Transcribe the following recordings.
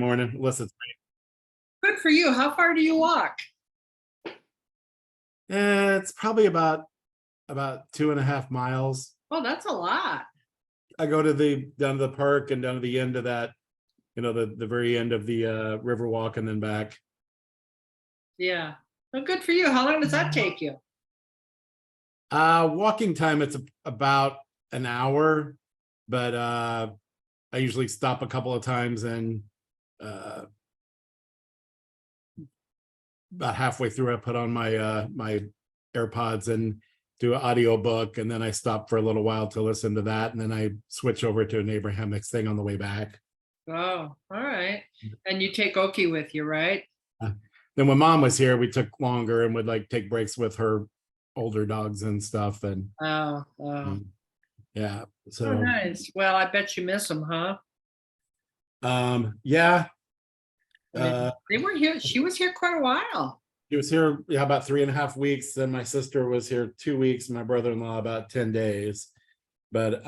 Morning. Listen, Good for you. How far do you walk? it's probably about 2.5 miles. Oh, that's a lot. I go to the down to the park and down to the end of that, the very end of the river walk and then back. Yeah. Well, good for you. How long does that take you? Walking time, it's about an hour, but I usually stop a couple of times and uh about halfway through I put on my AirPods and do an audio book, and then I stop for a little while to listen to that, and then I switch over to an Abraham Hicks thing on the way back. Oh, all right. And you take Oki with you, right? Uh, Then when mom was here, we took longer and would like take breaks with her older dogs and stuff. And Oh, yeah, oh, so nice. Well, I bet you miss them, huh? yeah, I mean, uh, they were here. She was here quite a while. he was here, yeah, about 3.5 weeks. Then my sister was here 2 weeks, my brother-in-law about 10 days. But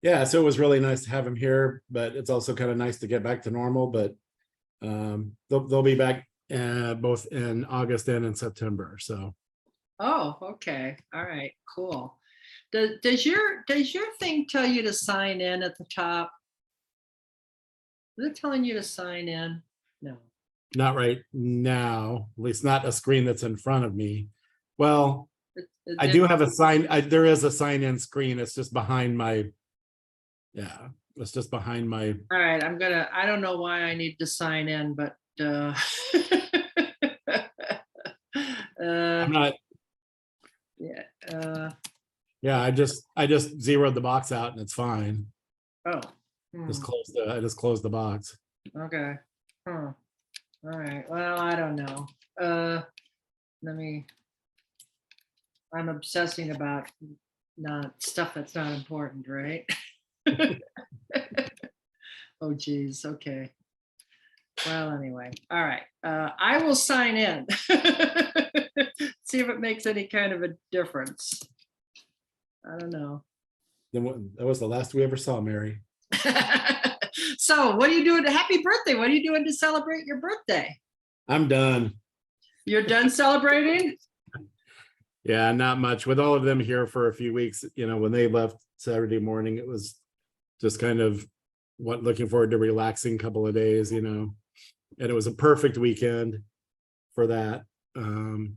yeah, so it was really nice to have him here, but it's also kind of nice to get back to normal. But they'll be back both in August and in September. So Oh, okay. All right, cool. Does your thing tell you to sign in at the top? Is it telling you to sign in? No. not right now, at least not a screen that's in front of me. Well, I do have a sign. There is a sign-in screen. It's just behind my. Yeah, it's just behind my. All right, I don't know why I need to sign in, but I'm uh not. yeah, Yeah, I just zeroed the box out and it's fine. oh, I just closed the box. okay. Huh. All right. Well, I don't know. Uh let me I'm obsessing about not stuff that's not important, right? Oh geez, okay. Well, anyway, all right. I will sign in. See if it makes any kind of a difference. I don't know. That was the last we ever saw, Mary. So, what are you doing? Happy birthday. What are you doing to celebrate your birthday? I'm done. You're done celebrating? Yeah, not much. With all of them here for a few weeks, when they left Saturday morning, it was just kind of looking forward to relaxing couple of days, and it was a perfect weekend for that. And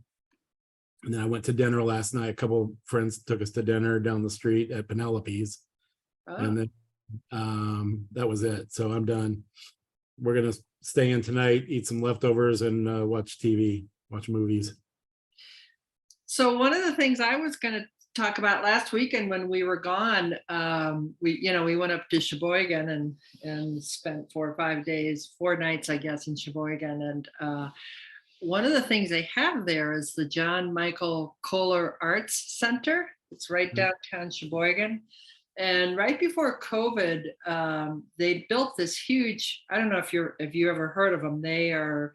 then I went to dinner last night. A couple of friends took us to dinner down the street at Penelope's, and Oh, then that was it. So I'm done. We're gonna stay in tonight, eat some leftovers, and watch TV, watch movies. so one of the things I was going to talk about last weekend when we were gone, we went up to Sheboygan and spent 4 or 5 days, 4 nights, I guess, in Sheboygan. And one of the things they have there is the John Michael Kohler Arts Center. It's right downtown Sheboygan. And right before COVID, they built this huge. I don't know if you ever heard of them. They are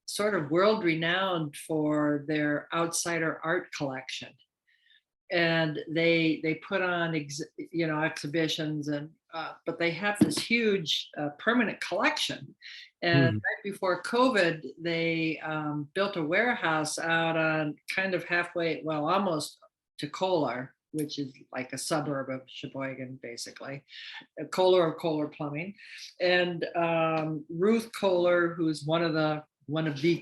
sort of world renowned for their outsider art collection, and they put on exhibitions, and but they have this huge permanent collection. And Hmm. right before COVID, they built a warehouse out on kind of halfway, well, almost to Kohler, which is like a suburb of Sheboygan, basically. Kohler of Kohler Plumbing, and Ruth Kohler, who's one of the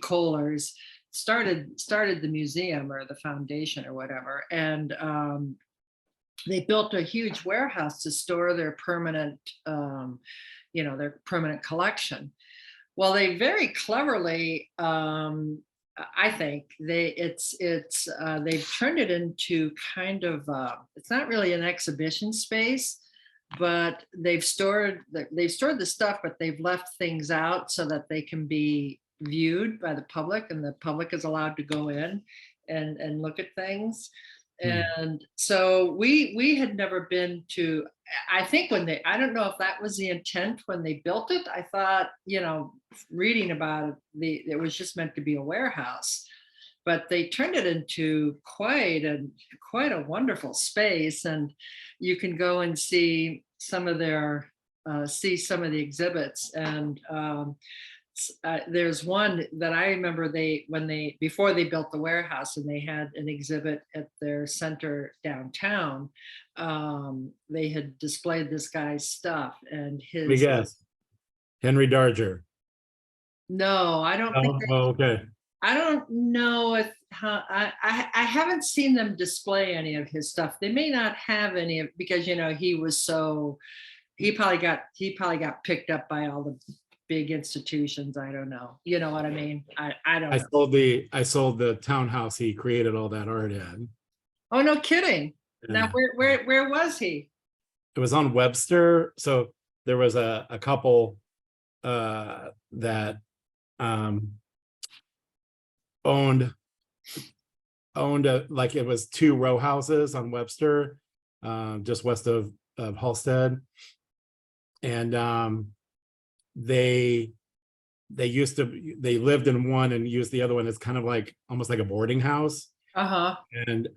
Kohlers, started the museum or the foundation or whatever. And they built a huge warehouse to store their permanent collection. Well, they very cleverly, I think they've turned it into kind of it's not really an exhibition space, but they've stored the stuff, but they've left things out so that they can be viewed by the public, and the public is allowed to go in and look at things. Hmm. And so we had never been to. I think I don't know if that was the intent when they built it. I thought, reading about it, it was just meant to be a warehouse, but they turned it into quite a wonderful space. And you can go and see some of their see some of the exhibits. And there's one that I remember before they built the warehouse and they had an exhibit at their center downtown, they had displayed this guy's stuff and Let me his. guess. Henry Darger. No, I don't think. Oh, okay. I don't know if I haven't seen them display any of his stuff. They may not have any of, because he probably got picked up by all the big institutions. I don't know. You know what I mean? I don't know. I sold the townhouse he created all that art in. Oh, no kidding. Now Yeah. where was he? It was on Webster. So there was a couple that owned like it was 2 row houses on Webster, just west of Halstead. And they lived in one and used the other one as kind of like almost like a boarding house. Uh-huh. And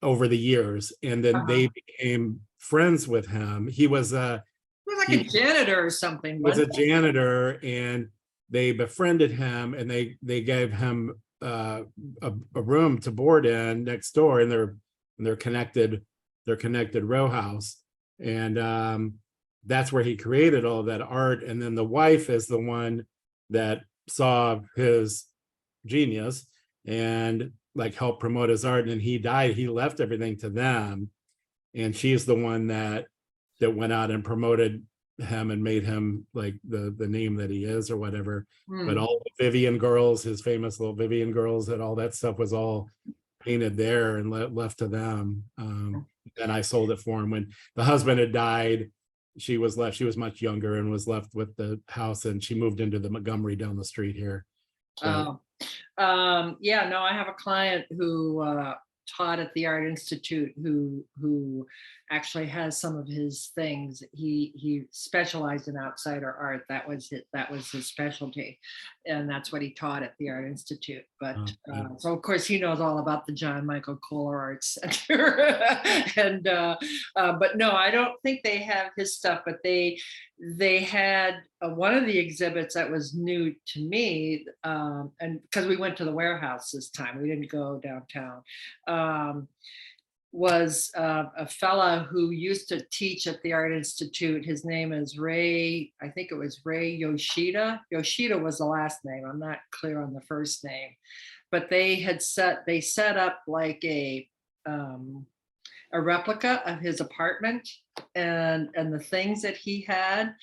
over the years, and then they became friends with him. He was He was like a janitor or something. was a janitor, and they befriended him, and they gave him a room to board in next door in their connected row house. And that's where he created all of that art. And then the wife is the one that saw his genius and like helped promote his art. And he died, he left everything to them, and she's the one that went out and promoted him and made him like the name that he is or whatever. But all the Vivian girls, his famous little Vivian girls, and all that stuff was all painted there and left to them. And I sold it for him. When the husband had died, she was much younger and was left with the house, and she moved into the Montgomery down the street here. So, Yeah, no, I have a client who taught at the Art Institute who actually has some of his things. He specialized in outsider art. That was his specialty, and that's what he taught at the Art Institute. But so of course he knows all about the John Michael Kohler Art Center. And but no, I don't think they have his stuff. But they had one of the exhibits that was new to me, and because we went to the warehouse this time, we didn't go downtown. Was a fella who used to teach at the Art Institute. His name is Ray, I think it was Ray Yoshida. Yoshida was the last name. I'm not clear on the first name. But they set up like a replica of his apartment and the things that he had.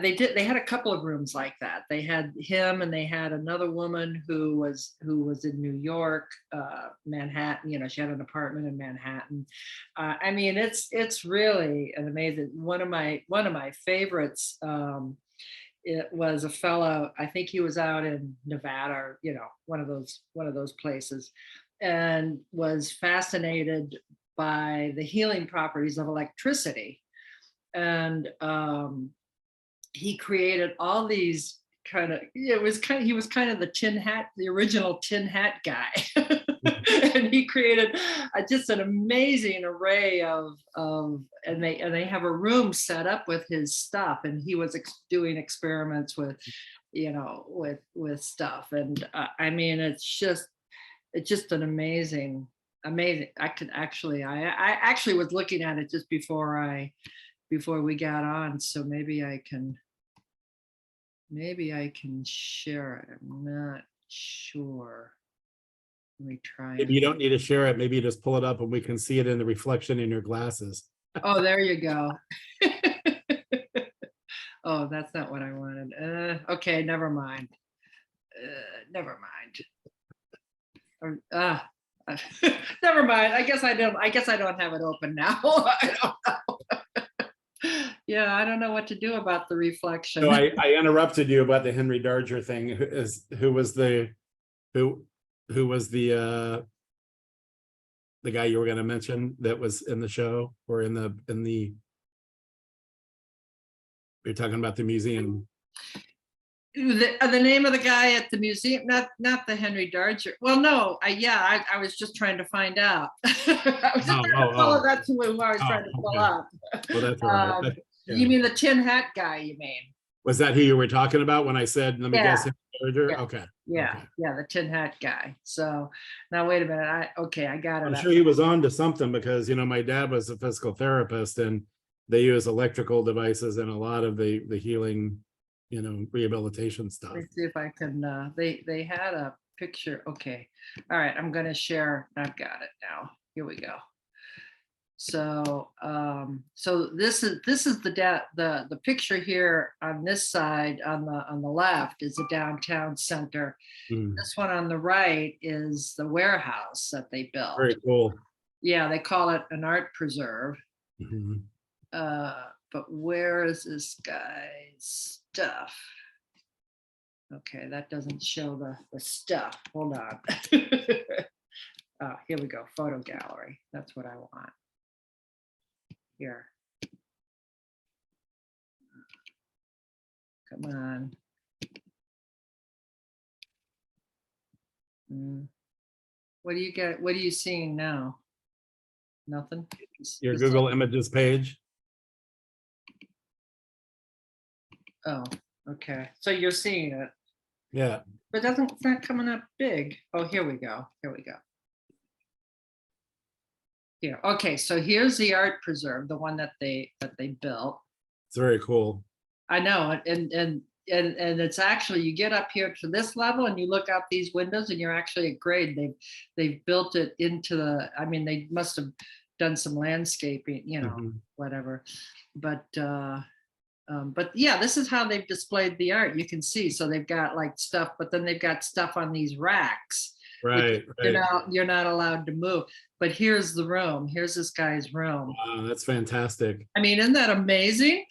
They had a couple of rooms like that. They had him, and they had another woman who was in New York, Manhattan. She had an apartment in Manhattan. I mean, it's really an amazing. One of my favorites. It was a fellow, I think he was out in Nevada, or one of those places, and was fascinated by the healing properties of electricity. And he created all these he was kind of the original tin hat guy. And he created just an amazing array of and they have a room set up with his stuff, and he was doing experiments with with stuff. And I mean, it's just an amazing. I actually was looking at it just before we got on, so maybe I can share it. I'm not sure. Let me try. Maybe you don't need to share it. Maybe you just pull it up and we can see it in the reflection in your glasses. Oh, there you go. Oh, that's not what I wanted. Okay, never mind. Never mind. Never mind. I guess I don't have it open now. I don't know. Yeah, I don't know what to do about the reflection. So I interrupted you about the Henry Darger thing. Who was the guy you were going to mention that was in the show, or in the you're talking about the museum? The name of the guy at the museum, not the Henry Darger. Well, no, I was just trying to find out. I was just trying to follow. That's who I was trying to pull up. Well, that's all right. You mean the tin hat guy, you mean? Was that who you were talking about when I said, let me guess? Yeah. Charger? Yeah. Okay. Yeah, okay. yeah, the tin hat guy. So now wait a minute. I got I'm it. sure he was on to something because, my dad was a physical therapist and they use electrical devices in a lot of the healing, rehabilitation stuff. Let me see if I can, they had a picture. Okay. All right, I'm gonna share. I've got it now. Here we go. So so this is the picture here on this side on the left is the downtown center. Mm, This one on the right is the warehouse that they built. very cool. Yeah, they call it an art preserve. Mhm. But where is this guy's stuff? Okay, that doesn't show the stuff. Hold on. Here we go. Photo gallery. That's what I want. Here. Come on. What do you get? What are you seeing now? Nothing? Your Google Images page. Oh, okay. So you're seeing it, Yeah. but it's not coming up big. Oh, here we go. Here we go. Here. Okay, so here's the art preserve, the one that they built. It's very cool. I know, and it's actually, you get up here to this level and you look out these windows and you're actually at grade. They've built it into the, I mean, they must have done some landscaping, Mhm. whatever. But yeah, this is how they've displayed the art. You can see, so they've got like stuff, but then they've got stuff on these racks. Right. You're not allowed to move. But here's the room. Here's this guy's room. Wow, that's fantastic. I mean, isn't that amazing?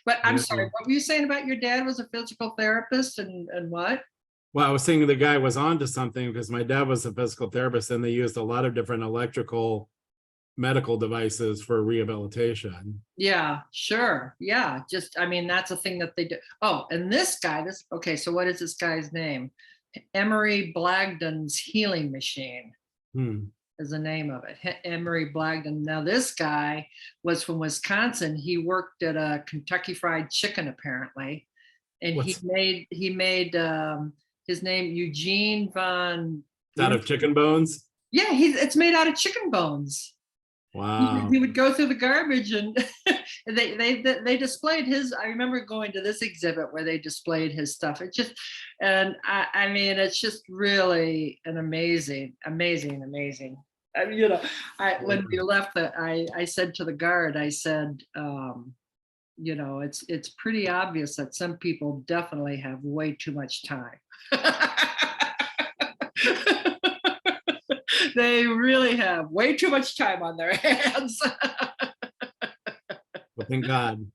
But I'm Yeah. sorry, what were you saying about your dad was a physical therapist and what? Well, I was thinking the guy was on to something because my dad was a physical therapist and they used a lot of different electrical medical devices for rehabilitation. Yeah, sure. Yeah, just, I mean, that's a thing that they do. Oh, and this guy, okay, so what is this guy's name? Emery Blagden's healing machine. Is the name of it. Emery Blagden. Now this guy was from Wisconsin. He worked at a Kentucky Fried Chicken apparently, and he made his name Eugene von. Out of chicken bones. Yeah, it's made out of chicken bones. Wow. He would go through the garbage and they displayed his. I remember going to this exhibit where they displayed his stuff. It's just, and I mean, it's just really an amazing. I mean, when we left, I said to the guard, I said, it's pretty obvious that some people definitely have way too much time. They really have way too much time on their hands. Well, thank God.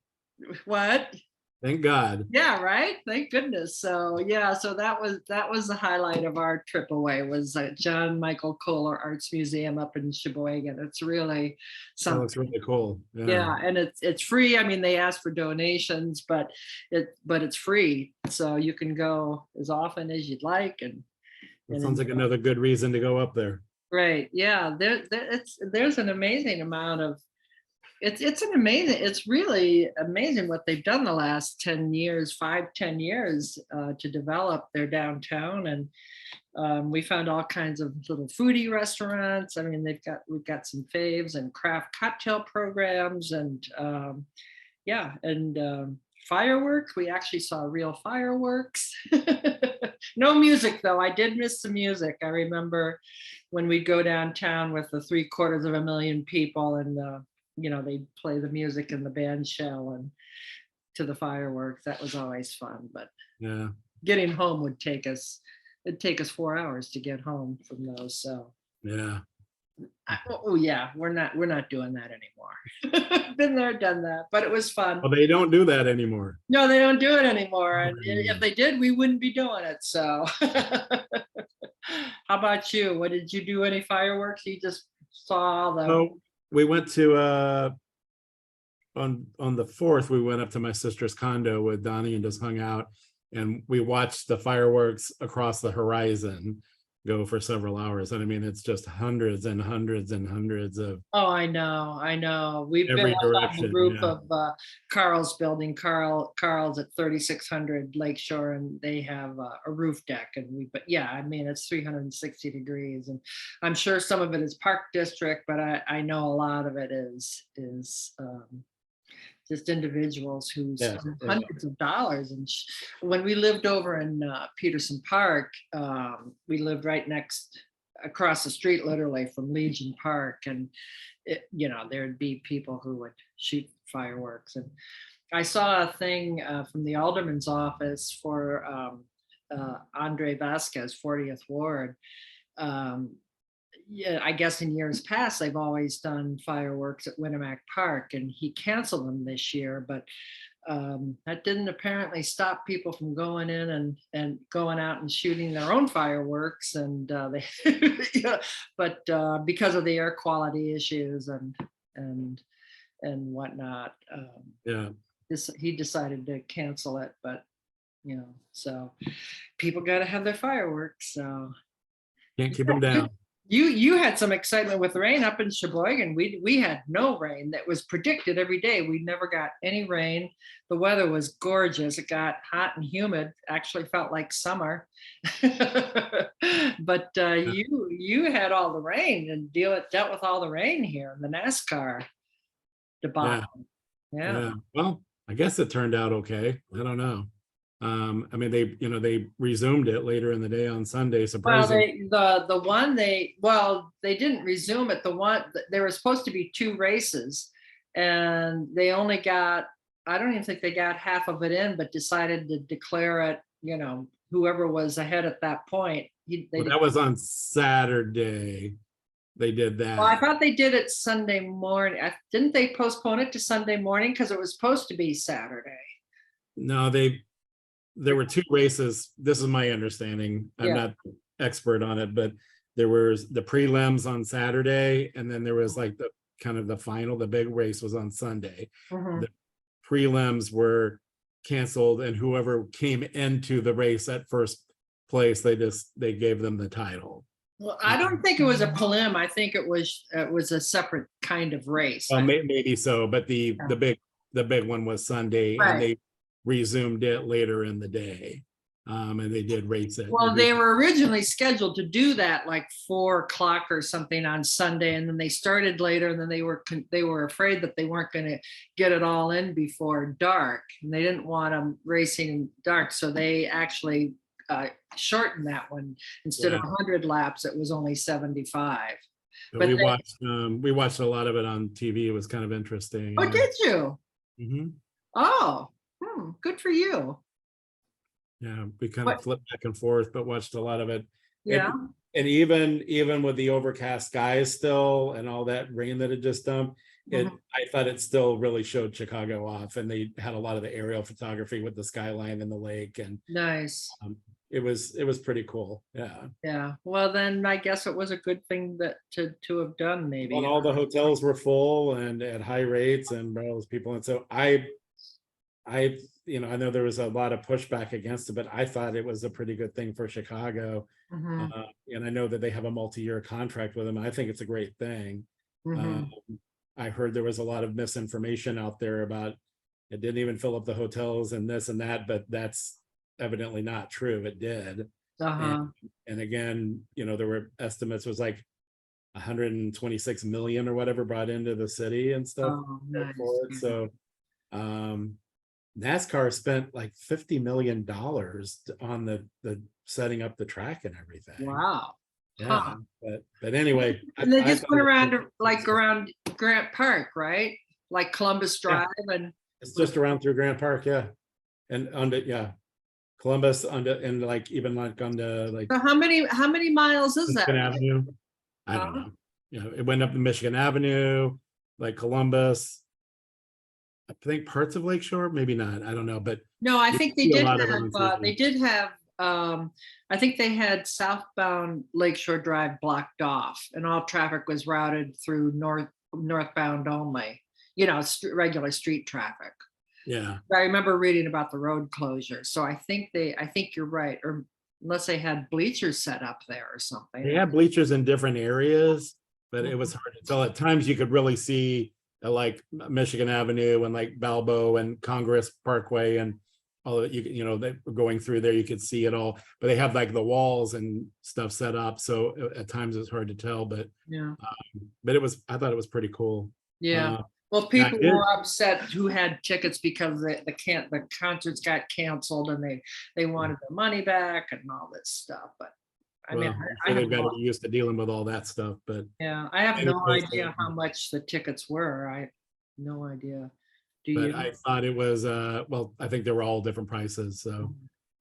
What? Thank God. Yeah, right. Thank goodness. So yeah, so that was the highlight of our trip away was John Michael Kohler Arts Museum up in Sheboygan. It's really something. That looks really cool. Yeah, and it's free. I mean, they ask for donations, but it's free, so you can go as often as you'd like. And it sounds like another good reason to go up there. Right. Yeah. There's an amazing amount of it's really amazing what they've done the last 10 years, 10 years to develop their downtown. And we found all kinds of little foodie restaurants. I mean, we've got some faves and craft cocktail programs and fireworks. We actually saw real fireworks. No music though. I did miss the music. I remember when we'd go downtown with the 750,000 people and they'd play the music in the band shell and to the fireworks. That was always fun. But yeah, getting home it'd take us 4 hours to get home from those. So yeah. We're not doing that anymore. Been there, done that, but it was fun. Well, they don't do that anymore. No, they don't do it anymore. And if they did, we wouldn't be doing it. So how about you? What did you do? Any fireworks? You just saw the. So we went to on the 4th, we went up to my sister's condo with Donnie and just hung out and we watched the fireworks across the horizon. go for several hours. And I mean, it's just hundreds and hundreds and hundreds of Oh, I know, I know. We've been every up on the direction. roof Yeah. of Carl's building. Carl's at 3600 Lakeshore, and they have a roof deck. And but yeah, I mean, it's 360 degrees, and I'm sure some of it is Park District, but I know a lot of it is just individuals who Yeah, spend yeah. hundreds of dollars. And when we lived over in Peterson Park, we lived right across the street, literally from Legion Park, and there'd be people who would shoot fireworks. And I saw a thing from the alderman's office for Andre Vasquez, 40th Ward. Yeah, I guess in years past, they've always done fireworks at Winnemac Park, and he canceled them this year, but that didn't apparently stop people from going in and going out and shooting their own fireworks. And they, but because of the air quality issues and whatnot, Yeah. he decided to cancel it. But so people got to have their fireworks. So Can't keep them down. You had some excitement with rain up in Sheboygan. We had no rain. That was predicted every day. We never got any rain. The weather was gorgeous. It got hot and humid. Actually felt like summer. But you had all the rain and dealt with all the rain here in the NASCAR debacle. Yeah. Well, I guess it turned out okay. I don't know. I mean, they resumed it later in the day on Sunday. Well, Surprisingly, they didn't resume it. There were supposed to be 2 races, and they only got, I don't even think they got half of it in, but decided to declare it, whoever was ahead at that point. that was on Saturday. They did that. Well, I thought they did it Sunday morning. Didn't they postpone it to Sunday morning? Because it was supposed to be Saturday. No, there were 2 races. This is my understanding. I'm Yeah. not expert on it, but there was the prelims on Saturday, and then there was like the kind of the final, the big race was on Sunday. Mhm. The prelims were canceled, and whoever came into the race at first place, they gave them the title. Well, I don't think it was a prelim. I think it was a separate kind of race. Well, maybe so, but the big one was Sunday, Right. and they resumed it later in the day. And they did race it. Well, they were originally scheduled to do that like 4 o'clock or something on Sunday, and then they started later, and then they were afraid that they weren't going to get it all in before dark, and they didn't want them racing in dark, so they actually shortened that one. Instead of 100 laps, it was only 75. But we watched a lot of it on TV. It was kind of interesting. Oh, did you? Mhm. Oh, good for you. Yeah, we kind of flipped back and forth, but watched a lot of it. Yeah. And even with the overcast skies still and all that rain that had just dumped, I thought it still really showed Chicago off, and they had a lot of the aerial photography with the skyline and the lake, and Nice. it was pretty cool. Yeah. Yeah. Well, then I guess it was a good thing that to have done, maybe. And all the hotels were full and at high rates, and all those people. And so I know there was a lot of pushback against it, but I thought it was a pretty good thing for Chicago. Mhm. And I know that they have a multi-year contract with them. I think it's a great thing. Mhm. I heard there was a lot of misinformation out there about it didn't even fill up the hotels and this and that, but that's evidently not true. It did. Uh-huh. And again, there were estimates, was like 126 million or whatever brought into the city and stuff Oh, nice. for it. So NASCAR spent like $50 million on the setting up the track and everything. Wow. Yeah. But anyway, And they I just thought went it around was- around Grant Park, right? Like Columbus Drive and It's just around through Grant Park, yeah. And Columbus and like even like on the like so how many miles is Michigan that? Avenue. I don't know. It went up to Michigan Avenue, like Columbus. I think parts of Lakeshore, maybe not. I don't know, but No, I think they see a did lot of have, them on they did have, I think they had southbound Lakeshore Drive blocked off, and all traffic was routed through northbound only, regular street traffic. yeah. I remember reading about the road closure. So I think you're right. Or unless they had bleachers set up there or They something. had bleachers in different areas, but it Mhm. was hard to tell. At times you could really see like Michigan Avenue and like Balboa and Congress Parkway and all that, you know, they were going through there, you could see it all, but they have like the walls and stuff set up. So at times it's hard to tell, Yeah, but it was, I thought it was pretty cool. yeah. Uh, Well, and I people did, were upset who had tickets because the concerts got canceled and they wanted their money back and all this stuff, but I mean, well, I'm I sure have they've got to no, be used to dealing with all that stuff, but yeah, I have no anyways, idea how much the tickets were. I, no idea. Do but you? I thought it was, well, I think they were all different prices, so.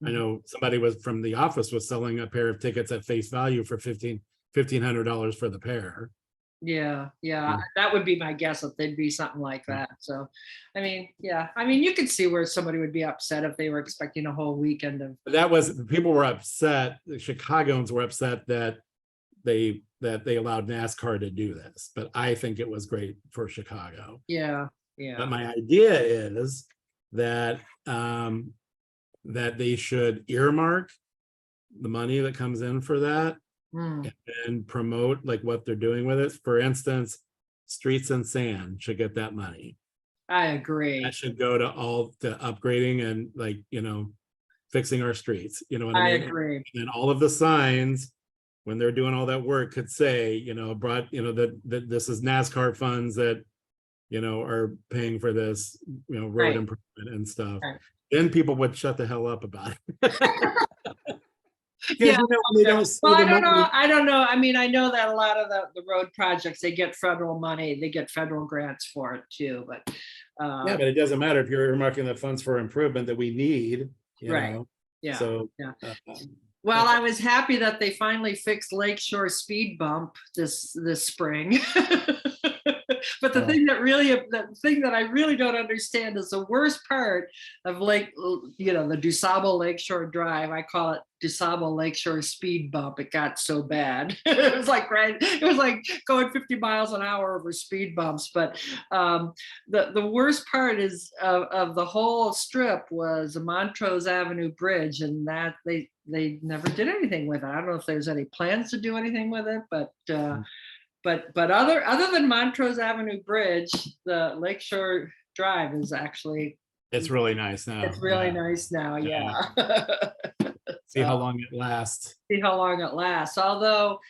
I Mhm. know somebody was from the office was selling a pair of tickets at face value for $1,500 for the pair. Yeah, yeah, Mm. that would be my guess that they'd be something like that. So, I mean, yeah, I mean, you could see where somebody would be upset if they were expecting a whole weekend of, But that was, people were upset, the Chicagoans were upset that they allowed NASCAR to do this, but I think it was great for Chicago. yeah, But yeah. my idea is that that they should earmark the money that comes in for that Hmm, and promote like what they're doing with it. For instance, Streets and Sand should get that money. I agree. That should go to all the upgrading and like, you know, fixing our streets, you know what I I mean? agree. And all of the signs, when they're doing all that work, could say, you know, brought, you know, that this is NASCAR funds that, you know, are paying for this, you know, road Right, improvement and stuff. right. Then people would shut the hell up about it. Because Yeah. you know, when they Okay. don't see Well, the I don't know. money. I don't know. I mean, I know that a lot of the road projects, they get federal money, they get federal grants for it too, but Yeah, but it doesn't matter if you're earmarking the funds for improvement that we need, you right. know, Yeah, so. yeah. uh, Well, I was happy that they finally fixed Lakeshore Speed Bump this spring. But the Oh. thing that I really don't understand is the worst part of the DuSable Lakeshore Drive. I call it DuSable Lakeshore Speed Bump. It got so bad. It was like going 50 miles an hour over speed bumps. But the worst part is of the whole strip was the Montrose Avenue Bridge, and that they never did anything with it. I don't know if there's any plans to do anything with it, but other than Montrose Avenue Bridge, the Lakeshore Drive is actually, It's really nice now. it's really Yeah. nice now. Yeah. Yeah. See how So, long it lasts. see how long it lasts. Although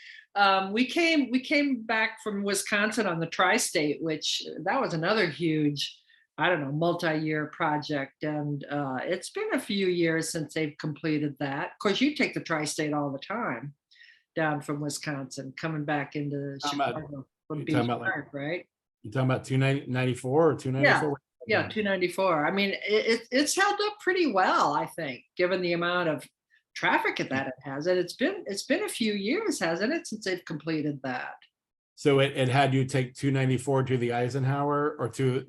we came back from Wisconsin on the tri-state, which that was another huge, I don't know, multi-year project, and it's been a few years since they've completed that. Of course, you take the tri-state all the time down from Wisconsin, coming back into Talking about- Chicago from you're Beach talking about like- Park, right? You talking about 294 or 294? Yeah, 294. I mean, it's held up pretty well, I think, given the amount of traffic that it has. And it's been a few years, hasn't it, since they've completed that? So it had you take 294 to the Eisenhower or to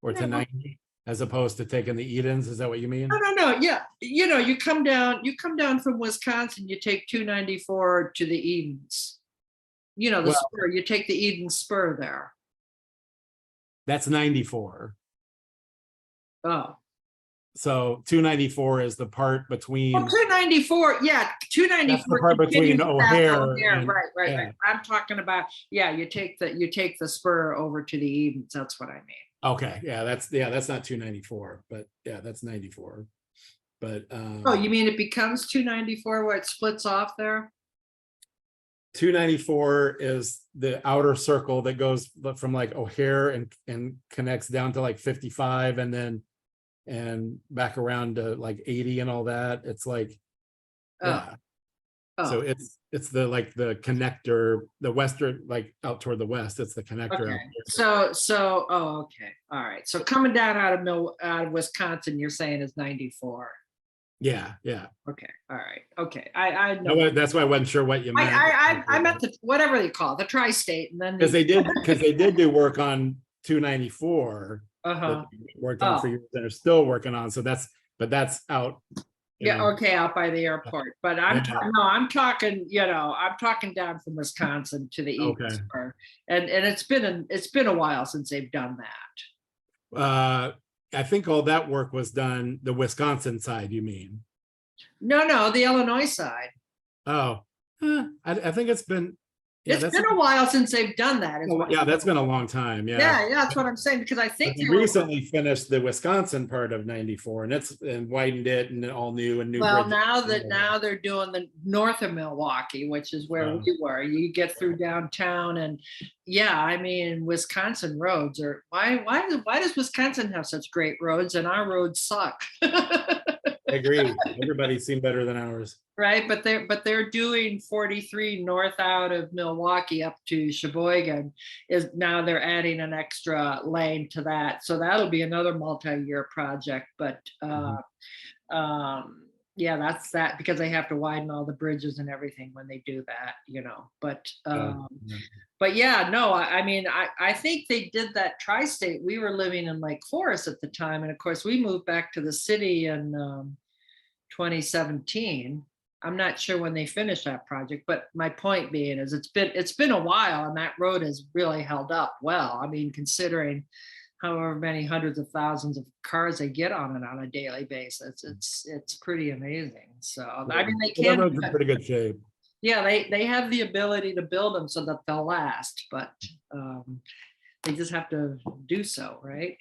or to Yeah. 90 as opposed to taking the Edens. Is that what you mean? No. Yeah, you come down from Wisconsin, you take 294 to the Edens. The Well- spur. You take the Eden Spur there. That's 94. Oh. So 294 is the part between. Well, 294, yeah, 294. That's the part between continues past O'Hare and- Right. yeah. I'm talking about, yeah, you take the spur over to the Edens. That's what I mean. Okay, that's not 294, but yeah, that's 94. But Oh, you mean it becomes 294 where it splits off there? 294 is the outer circle that goes from like O'Hare and connects down to like 55 and back around to like 80 and all that. It's like, Oh, yeah. So oh, it's the like the connector, the western, like out toward the west. It's the connector. okay. out there. Oh, okay. All right. So coming down out of Wisconsin, you're saying is 94. Yeah. Okay. All right. Okay. I know. That's why I wasn't sure what you meant. I meant the whatever they call it, the tri-state, and then Because they did do work on 294 uh-huh. that they worked on for Oh. years and are still working on. So that's out. you Yeah, know. okay, out by the airport, but I'm Yeah. I'm talking, I'm talking down from Wisconsin to the east, Okay. and it's been a while since they've done that. I think all that work was done, the Wisconsin side, you mean? No, the Illinois side. Oh, I think it's been, yeah, It's been a while since they've done that. Is what yeah, I'm that's been a saying. long time. Yeah. Yeah, that's what I'm saying, because I But think they they were, recently finished the Wisconsin part of 94 and widened it and all new and new well, bridges. now they're doing the north of Milwaukee, which is where Oh. we were. You get through downtown and yeah, I mean, Wisconsin roads are, why does Wisconsin have such great roads and our roads suck? I agree. Everybody's seen better than ours. Right, but they're doing 43 north out of Milwaukee up to Sheboygan. Is now they're adding an extra lane to that, so that'll be another multi-year project. But yeah, that's that, because they have to widen all the bridges and everything when they do that, you know. Yeah. But yeah, no, I mean, I think they did that tri-state. We were living in Lake Forest at the time, and of course, we moved back to the city in 2017. I'm not sure when they finished that project, but my point being is it's been a while, and that road has really held up well. I mean, considering however many hundreds of thousands of cars they get on it on a daily basis, it's pretty amazing. So I mean, they That can, road's in pretty good shape. yeah, they have the ability to build them so that they'll last, but they just have to do so, right?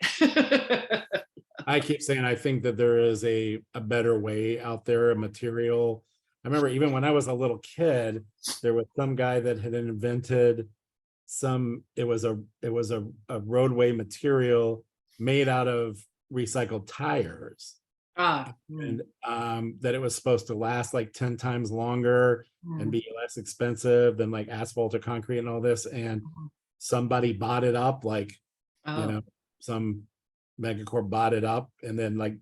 I keep saying, I think that there is a better way out there, a material. I remember even when I was a little kid, there was some guy that had invented it was a roadway material made out of recycled tires. Ah, And that it was supposed to last like 10 times longer and be less expensive than like asphalt or concrete and all this. And somebody bought it up, like, you know, some megacorp bought it up and then like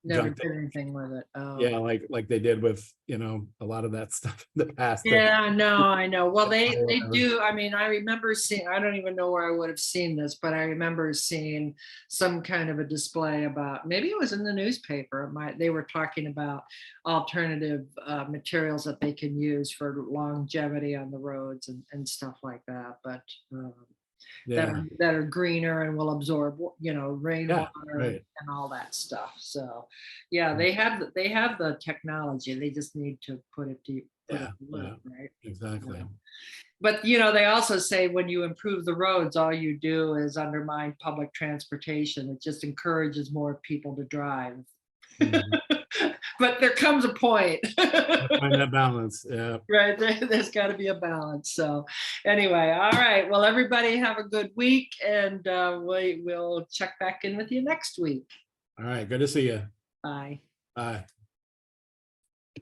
never junked did it. anything with it. Oh. Yeah, like they did with, you know, a lot of that stuff in the past. Yeah, no, I know. Well, they whatever. do. I mean, I remember seeing, I don't even know where I would have seen this, but I remember seeing some kind of a display about, maybe it was in the newspaper. They were talking about alternative materials that they can use for longevity on the roads and stuff like that. But Yeah, that are greener and will absorb, you know, rainwater right. and all that stuff. So yeah, they have the technology. They just need to put it to work, right? Exactly. But you know, they also say when you improve the roads, all you do is undermine public transportation. It just encourages more people to drive. But there comes a point. Find that balance. Yeah. Right. There's got to be a balance. So anyway, all right. Well, everybody have a good week, and we'll check back in with you next week. All right. Good to see you. Bye. Bye.